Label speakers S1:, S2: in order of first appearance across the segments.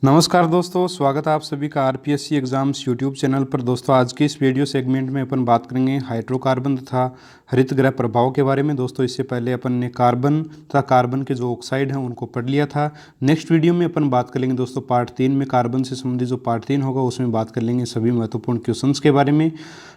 S1: नमस्कार दोस्तों, स्वागत है आप सभी का आरपीएससी एग्ज़ाम्स यूट्यूब चैनल पर। दोस्तों आज के इस वीडियो सेगमेंट में अपन बात करेंगे हाइड्रोकार्बन तथा हरित गृह प्रभाव के बारे में। दोस्तों इससे पहले अपन ने कार्बन तथा कार्बन के जो ऑक्साइड हैं उनको पढ़ लिया था। नेक्स्ट वीडियो में अपन बात कर लेंगे दोस्तों पार्ट 3 में, कार्बन से संबंधित जो पार्ट 3 होगा उसमें बात कर लेंगे सभी महत्वपूर्ण क्वेश्चंस के बारे में।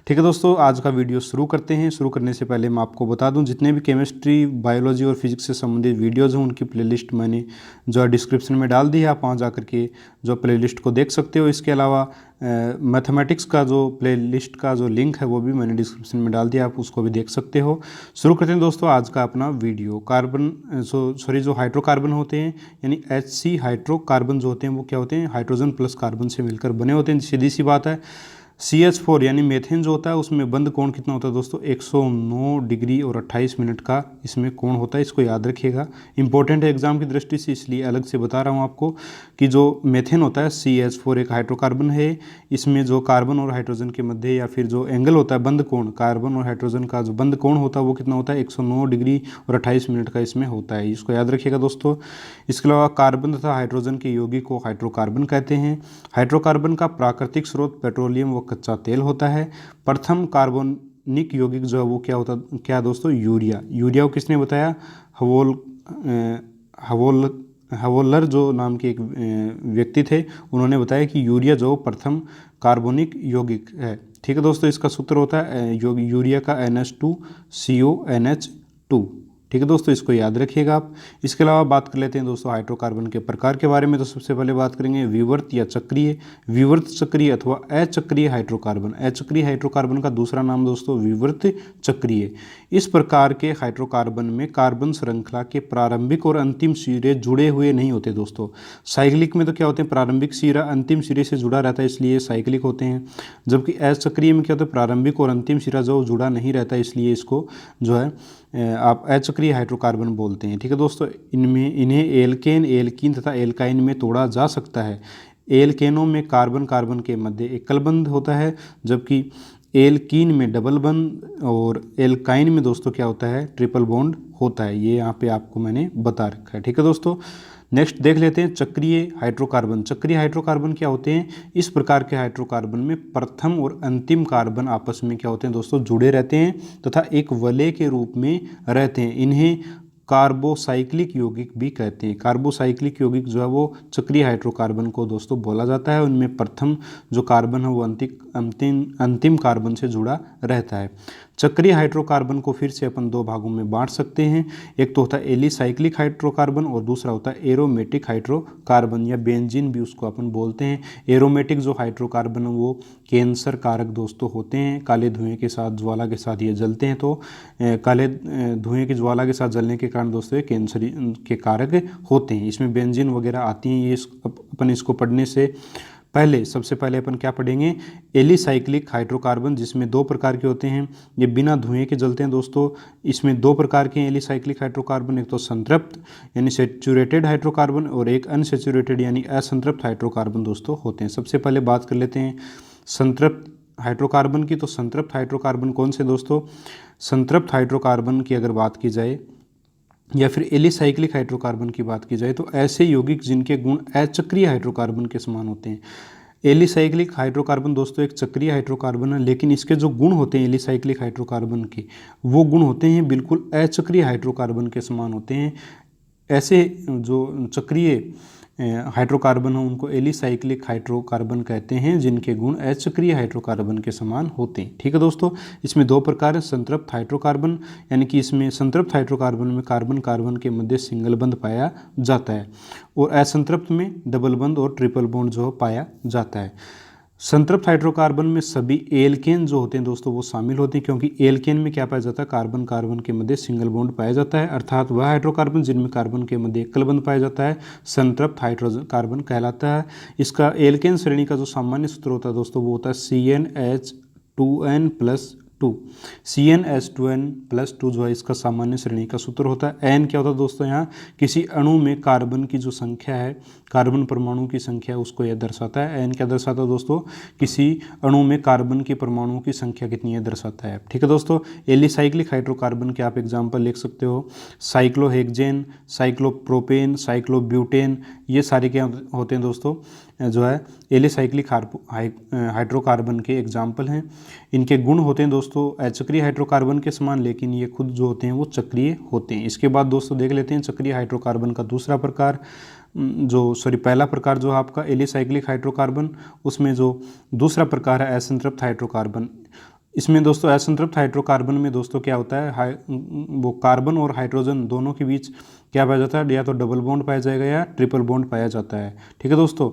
S1: ठीक है दोस्तों, आज का वीडियो शुरू करते हैं। शुरू करने से पहले मैं आपको बता दूं, जितने भी केमिस्ट्री, बायोलॉजी और फिजिक्स से संबंधित वीडियोज़ हैं उनकी प्लेलिस्ट मैंने जो है डिस्क्रिप्शन में डाल दी है। आप वहाँ जा करके जो प्लेलिस्ट को देख सकते हो। इसके अलावा मैथमेटिक्स का जो प्लेलिस्ट का जो लिंक है वो भी मैंने डिस्क्रिप्शन में डाल दिया, आप उसको भी देख सकते हो। शुरू करते हैं दोस्तों आज का अपना वीडियो। जो हाइड्रोकार्बन होते हैं यानी HC हाइड्रोकार्बन जो होते हैं वो क्या होते हैं, हाइड्रोजन प्लस कार्बन से मिलकर बने होते हैं। सीधी सी बात है। CH4 यानी मेथेन जो होता है उसमें बंद कोण कितना होता है दोस्तों, 109 डिग्री और 28 मिनट का इसमें कोण होता है। इसको याद रखिएगा, इंपॉर्टेंट है एग्जाम की दृष्टि से, इसलिए अलग से बता रहा हूँ आपको कि जो मेथेन होता है CH4 एक हाइड्रोकार्बन है। इसमें जो कार्बन और हाइड्रोजन के मध्य या फिर जो एंगल होता है बंद कोण, कार्बन और हाइड्रोजन का जो बंद कोण होता है वो कितना होता है, 109 डिग्री और 28 मिनट का इसमें होता है। इसको याद रखिएगा दोस्तों। इसके अलावा कार्बन तथा हाइड्रोजन के यौगिक को हाइड्रोकार्बन कहते हैं। हाइड्रोकार्बन का प्राकृतिक स्रोत पेट्रोलियम व कच्चा तेल होता है। प्रथम कार्बनिक यौगिक जो है वो क्या दोस्तों, यूरिया। यूरिया को किसने बताया, हवोलर जो नाम के एक व्यक्ति थे, उन्होंने बताया कि यूरिया जो प्रथम कार्बनिक यौगिक है। ठीक है दोस्तों, इसका सूत्र होता है यूरिया का NH2CONH2। ठीक है दोस्तों, इसको याद रखिएगा आप। इसके अलावा बात कर लेते हैं दोस्तों हाइड्रोकार्बन के प्रकार के बारे में। तो सबसे पहले बात करेंगे विवर्त या चक्रीय, विवर्त चक्रीय अथवा अचक्रीय हाइड्रोकार्बन। अचक्रीय हाइड्रोकार्बन का दूसरा नाम दोस्तों विवर्त चक्रीय। इस प्रकार के हाइड्रोकार्बन में कार्बन श्रृंखला के प्रारंभिक और अंतिम सिरे जुड़े हुए नहीं होते दोस्तों। साइक्लिक में तो क्या होते हैं, प्रारंभिक सिरा अंतिम सिरे से जुड़ा रहता है, इसलिए साइक्लिक होते हैं। जबकि अचक्रीय में क्या होता है, प्रारंभिक और अंतिम सिरा जो जुड़ा नहीं रहता, इसलिए इसको जो है आप अचक्रीय हाइड्रोकार्बन बोलते हैं। ठीक है दोस्तों, इन्हें एल्केन, एल्कीन तथा एल्काइन में तोड़ा जा सकता है। एल्केनों में कार्बन कार्बन के मध्य एकल बंध होता है, जबकि एल्कीन में डबल बंध और एल्काइन में दोस्तों क्या होता है, ट्रिपल बॉन्ड होता है। ये यहाँ पे आपको मैंने बता रखा है। ठीक है दोस्तों, नेक्स्ट देख लेते हैं चक्रीय हाइड्रोकार्बन। चक्रीय हाइड्रोकार्बन क्या होते हैं, इस प्रकार के हाइड्रोकार्बन में प्रथम और अंतिम कार्बन आपस में क्या होते हैं दोस्तों, जुड़े रहते हैं तथा एक वलय के रूप में रहते हैं। इन्हें कार्बोसाइक्लिक यौगिक भी कहते हैं। कार्बोसाइक्लिक यौगिक जो है वो चक्रीय हाइड्रोकार्बन को दोस्तों बोला जाता है। उनमें प्रथम जो कार्बन है वो अंतिम कार्बन से जुड़ा रहता है। चक्रीय हाइड्रोकार्बन को फिर से अपन दो भागों में बांट सकते हैं। एक तो होता है एलिसाइक्लिक हाइड्रोकार्बन और दूसरा होता है एरोमेटिक हाइड्रोकार्बन या बेंजीन भी उसको अपन बोलते हैं। एरोमेटिक जो हाइड्रोकार्बन है वो कैंसर कारक दोस्तों होते हैं। काले धुएं के साथ, ज्वाला के साथ ये जलते हैं, तो काले धुएं की ज्वाला के साथ जलने के कारण दोस्तों ये कैंसर के कारक होते हैं। इसमें बेंजीन वगैरह आती हैं। ये अपन इसको पढ़ने से पहले सबसे पहले अपन क्या पढ़ेंगे, एलिसाइक्लिक हाइड्रोकार्बन, जिसमें दो प्रकार के होते हैं। ये बिना धुएं के जलते हैं दोस्तों। इसमें दो प्रकार के एलिसाइक्लिक हाइड्रोकार्बन, एक तो संतृप्त यानी सेचुरेटेड हाइड्रोकार्बन और एक अनसेचुरेटेड यानी असंतृप्त हाइड्रोकार्बन दोस्तों होते हैं। सबसे पहले बात कर लेते हैं संतृप्त हाइड्रोकार्बन की। तो संतृप्त हाइड्रोकार्बन कौन से दोस्तों, संतृप्त हाइड्रोकार्बन की अगर बात की जाए या फिर एलिसाइक्लिक हाइड्रोकार्बन की बात की जाए तो ऐसे यौगिक जिनके गुण अचक्रीय हाइड्रोकार्बन के समान होते हैं। एलिसाइक्लिक हाइड्रोकार्बन दोस्तों एक चक्रीय हाइड्रोकार्बन है, लेकिन इसके जो गुण होते हैं एलिसाइक्लिक हाइड्रोकार्बन के, वो गुण होते हैं बिल्कुल अचक्रीय हाइड्रोकार्बन के समान होते हैं। ऐसे जो चक्रीय हाइड्रोकार्बन हैं उनको एलिसाइक्लिक हाइड्रोकार्बन कहते हैं, जिनके गुण अचक्रीय हाइड्रोकार्बन के समान होते हैं। ठीक है दोस्तों, इसमें दो प्रकार है, संतृप्त हाइड्रोकार्बन यानी कि इसमें संतृप्त हाइड्रोकार्बन में कार्बन कार्बन के मध्य सिंगल बंध पाया जाता है और असंतृप्त में डबल बंध और ट्रिपल बॉन्ड जो पाया जाता है। संतृप्त हाइड्रोकार्बन में सभी एल्केन जो होते हैं दोस्तों वो शामिल होते हैं, क्योंकि एल्केन में क्या पाया जाता है, कार्बन कार्बन के मध्य सिंगल बॉन्ड पाया जाता है। अर्थात वह हाइड्रोकार्बन जिनमें कार्बन के मध्य एकल बंध पाया जाता है संतृप्त हाइड्रोकार्बन कहलाता है। इसका एल्केन श्रेणी का जो सामान्य सूत्र होता है दोस्तों वो होता है CnH2n+2। CnH2n+2 जो है इसका सामान्य श्रेणी का सूत्र होता है। एन क्या होता है दोस्तों, यहाँ किसी अणु में कार्बन की जो संख्या है, कार्बन परमाणु की संख्या, उसको यह दर्शाता है। एन क्या दर्शाता है दोस्तों, किसी अणु में कार्बन के परमाणुओं की संख्या कितनी है दर्शाता है। ठीक है दोस्तों, एलिसाइक्लिक हाइड्रोकार्बन के आप एग्जाम्पल लिख सकते हो, साइक्लोहेक्सेन, साइक्लोप्रोपेन, साइक्लोब्यूटेन, ये सारे क्या होते हैं दोस्तों, जो है एलिसाइक्लिक हाइड्रोकार्बन के एग्जाम्पल हैं। इनके गुण होते हैं दोस्तों अचक्रीय हाइड्रोकार्बन के समान, लेकिन ये खुद जो होते हैं वो चक्रीय होते हैं। इसके बाद दोस्तों देख लेते हैं चक्रीय हाइड्रोकार्बन का दूसरा प्रकार, पहला प्रकार जो है आपका एलिसाइक्लिक हाइड्रोकार्बन, उसमें जो दूसरा प्रकार है असंतृप्त हाइड्रोकार्बन। इसमें दोस्तों असंतृप्त हाइड्रोकार्बन में दोस्तों क्या होता है, वो कार्बन और हाइड्रोजन दोनों के बीच क्या पाया जाता है, या तो डबल बॉन्ड पाया जाएगा या ट्रिपल बॉन्ड पाया जाता है। ठीक है दोस्तों,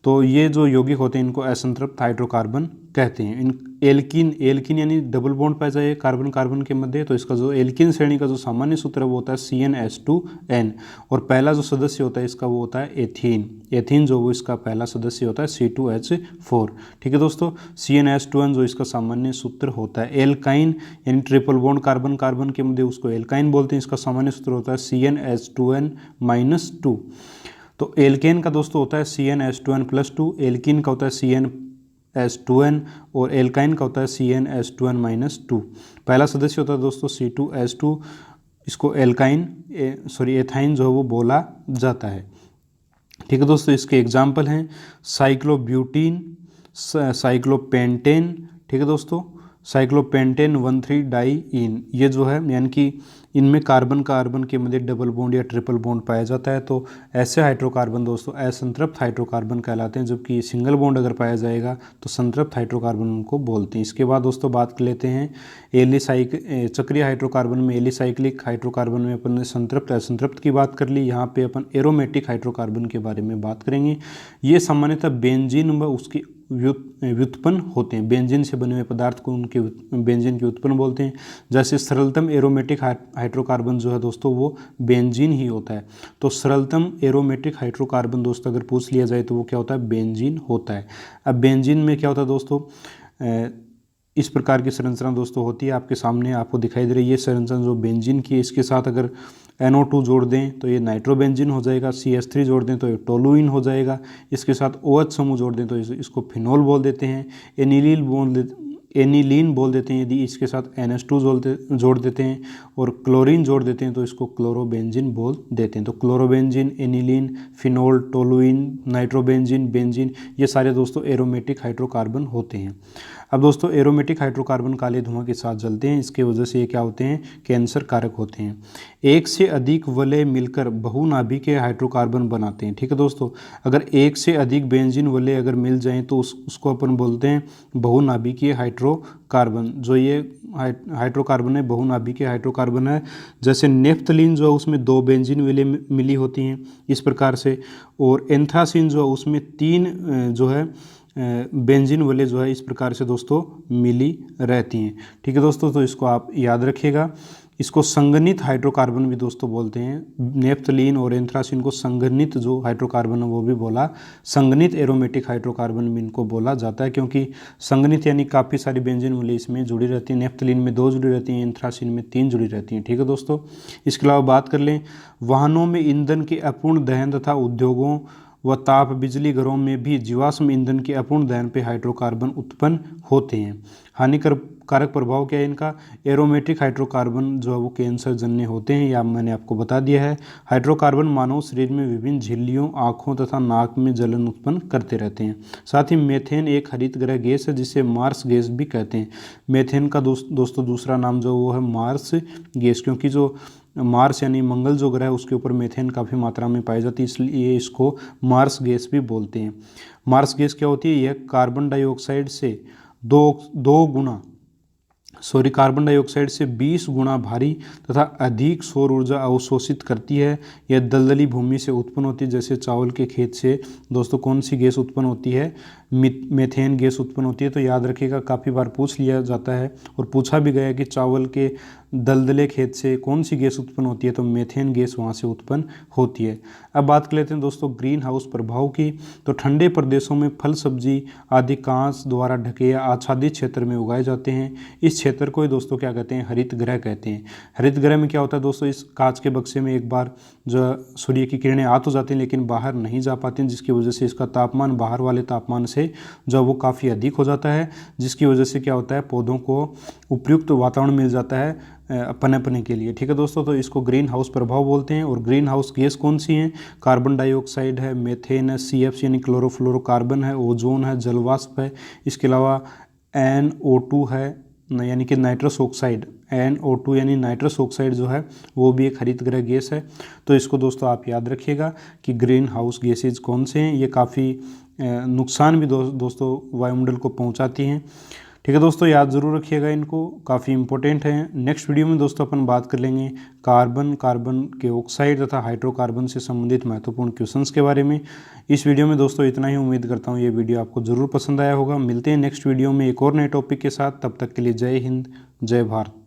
S1: तो ये जो यौगिक होते हैं इनको असंतृप्त हाइड्रोकार्बन कहते हैं। इन एल्किन यानी डबल बॉन्ड पाया जाए कार्बन कार्बन के मध्य, तो इसका जो एल्किन श्रेणी का जो सामान्य सूत्र है वो होता है CnH2n, और पहला जो सदस्य होता है इसका वो होता है एथीन जो वो इसका पहला सदस्य होता है C2H4। ठीक है दोस्तों, CnH2n जो इसका सामान्य सूत्र होता है। एल्काइन यानी ट्रिपल बॉन्ड कार्बन कार्बन के मध्य उसको एल्काइन बोलते हैं, इसका सामान्य सूत्र होता है CnH2n-2। तो एल्केन का दोस्तों होता है CnH2n+2, एल्किन का होता है CnH2n, और एल्काइन का होता है CnH2n-2। पहला सदस्य होता है दोस्तों C2H2, इसको एथाइन जो है वो बोला जाता है। ठीक है दोस्तों, इसके एग्जाम्पल हैं साइक्लोब्यूटीन, साइक्लोपेंटेन। ठीक है दोस्तों, साइक्लोपेंटेन 1,3-डाइईन, ये जो है यानी कि इनमें कार्बन कार्बन के मध्य डबल बॉन्ड या ट्रिपल बॉन्ड पाया जाता है, तो ऐसे हाइड्रोकार्बन दोस्तों असंतृप्त हाइड्रोकार्बन कहलाते हैं, जबकि सिंगल बॉन्ड अगर पाया जाएगा तो संतृप्त हाइड्रोकार्बन उनको बोलते हैं। इसके बाद दोस्तों बात कर लेते हैं चक्रीय हाइड्रोकार्बन में। एलिसाइक्लिक हाइड्रोकार्बन में अपन ने संतृप्त असंतृप्त की बात कर ली, यहाँ पे अपन एरोमेटिक हाइड्रोकार्बन के बारे में बात करेंगे। ये सामान्यतः बेंजीन व उसकी व्युत्पन्न होते हैं, बेंजीन से बने हुए पदार्थ को उनके बेंजीन के उत्पन्न बोलते हैं। जैसे सरलतम एरोमेटिक हाइड्रोकार्बन जो है दोस्तों वो बेंजीन ही होता है। तो सरलतम एरोमेटिक हाइड्रोकार्बन दोस्तों अगर पूछ लिया जाए तो वो क्या होता है, बेंजीन होता है। अब बेंजीन में क्या होता है दोस्तों, इस प्रकार की संरचना दोस्तों होती है, आपके सामने आपको दिखाई दे रही है संरचना जो बेंजीन की है। इसके साथ अगर NO2 जोड़ दें तो ये नाइट्रोबेंजीन हो जाएगा, CH3 जोड़ दें तो ये टोलुइन हो जाएगा, इसके साथ OH समूह जोड़ दें तो इसको फिनोल बोल देते हैं, एनिलीन बोल देते हैं यदि इसके साथ NH2 जोड़ देते हैं, और क्लोरीन जोड़ देते हैं तो इसको क्लोरोबेंजीन बोल देते हैं। तो chlorobenzene, aniline, phenol, toluene, nitrobenzene, benzene, ये सारे दोस्तों एरोमेटिक हाइड्रोकार्बन होते हैं। अब दोस्तों एरोमेटिक हाइड्रोकार्बन काले धुआं के साथ जलते हैं, इसके वजह से ये क्या होते हैं, कैंसर कारक होते हैं। एक से अधिक वलय मिलकर बहुनाभिकीय हाइड्रोकार्बन बनाते हैं। ठीक है दोस्तों, अगर एक से अधिक बेंजीन वलय अगर मिल जाएं तो उसको अपन बोलते हैं बहुनाभिकीय हाइड्रोकार्बन। जो ये हाइड्रोकार्बन है बहुनाभिकीय हाइड्रोकार्बन है। जैसे नेफ्थलीन जो है उसमें 2 बेंजीन वलय मिली होती हैं इस प्रकार से, और एंथ्रासीन जो है उसमें 3 जो है बेंजीन वलय जो है इस प्रकार से दोस्तों मिली रहती हैं। ठीक है दोस्तों, तो इसको आप याद रखिएगा। इसको संघनित हाइड्रोकार्बन भी दोस्तों बोलते हैं। नेफ्थलीन और एंथ्रासीन को संघनित जो हाइड्रोकार्बन है वो भी बोला, संघनित एरोमेटिक हाइड्रोकार्बन भी इनको बोला जाता है, क्योंकि संघनित यानी काफ़ी सारी बेंजीन वलय इसमें जुड़ी रहती हैं। नेफ्थलीन में 2 जुड़ी रहती हैं, एंथ्रासीन में 3 जुड़ी रहती हैं। ठीक है दोस्तों, इसके अलावा बात कर लें वाहनों में ईंधन के अपूर्ण दहन तथा उद्योगों व ताप बिजली घरों में भी जीवाश्म ईंधन के अपूर्ण दहन पे हाइड्रोकार्बन उत्पन्न होते हैं। हानिकारक प्रभाव क्या है इनका, एरोमेटिक हाइड्रोकार्बन जो है वो कैंसर जन्य होते हैं, या मैंने आपको बता दिया है। हाइड्रोकार्बन मानव शरीर में विभिन्न झिल्लियों, आँखों तथा नाक में जलन उत्पन्न करते रहते हैं। साथ ही मेथेन एक हरित गृह गैस है जिसे मार्स गैस भी कहते हैं। मेथेन का दोस्तों दूसरा नाम जो वो है मार्स गैस, क्योंकि जो मार्स यानी मंगल जो ग्रह है उसके ऊपर मेथेन काफ़ी मात्रा में पाई जाती है, इसलिए इसको मार्स गैस भी बोलते हैं। मार्स गैस क्या होती है, यह कार्बन डाइऑक्साइड से 20 गुना भारी तथा अधिक सौर ऊर्जा अवशोषित करती है। यह दलदली भूमि से उत्पन्न होती है। जैसे चावल के खेत से दोस्तों कौन सी गैस उत्पन्न होती है, मेथेन गैस उत्पन्न होती है। तो याद रखिएगा, काफ़ी बार पूछ लिया जाता है और पूछा भी गया है कि चावल के दलदले खेत से कौन सी गैस उत्पन्न होती है, तो मेथेन गैस वहाँ से उत्पन्न होती है। अब बात कर लेते हैं दोस्तों ग्रीन हाउस प्रभाव की। तो ठंडे प्रदेशों में फल सब्जी आदि कांच द्वारा ढके या आच्छादित क्षेत्र में उगाए जाते हैं। इस क्षेत्र को ही दोस्तों क्या कहते हैं, हरित गृह कहते हैं। हरित गृह में क्या होता है दोस्तों, इस कांच के बक्से में एक बार जो सूर्य की किरणें आ तो जाती हैं लेकिन बाहर नहीं जा पाती हैं, जिसकी वजह से इसका तापमान बाहर वाले तापमान से जो वो काफ़ी अधिक हो जाता है, जिसकी वजह से क्या होता है, पौधों को उपयुक्त वातावरण मिल जाता है पनपने के लिए। ठीक है दोस्तों, तो इसको ग्रीन हाउस प्रभाव बोलते हैं। और ग्रीन हाउस गैस कौन सी हैं, कार्बन डाइऑक्साइड है, मीथेन है, CFC यानी क्लोरोफ्लोरोकार्बन है, ओजोन है, जलवाष्प है, इसके अलावा NO2 है यानी कि नाइट्रस ऑक्साइड, NO2 यानी नाइट्रस ऑक्साइड जो है वो भी एक हरित गृह गैस है। तो इसको दोस्तों आप याद रखिएगा कि ग्रीन हाउस गैसेज कौन से हैं, ये काफ़ी नुकसान भी दोस्तों वायुमंडल को पहुंचाती हैं। ठीक है दोस्तों, याद ज़रूर रखिएगा इनको, काफ़ी इंपॉर्टेंट है। नेक्स्ट वीडियो में दोस्तों अपन बात कर लेंगे कार्बन के ऑक्साइड तथा हाइड्रोकार्बन से संबंधित महत्वपूर्ण क्वेश्चंस के बारे में। इस वीडियो में दोस्तों इतना ही, उम्मीद करता हूँ ये वीडियो आपको ज़रूर पसंद आया होगा। मिलते हैं नेक्स्ट वीडियो में एक और नए टॉपिक के साथ, तब तक के लिए जय हिंद, जय भारत।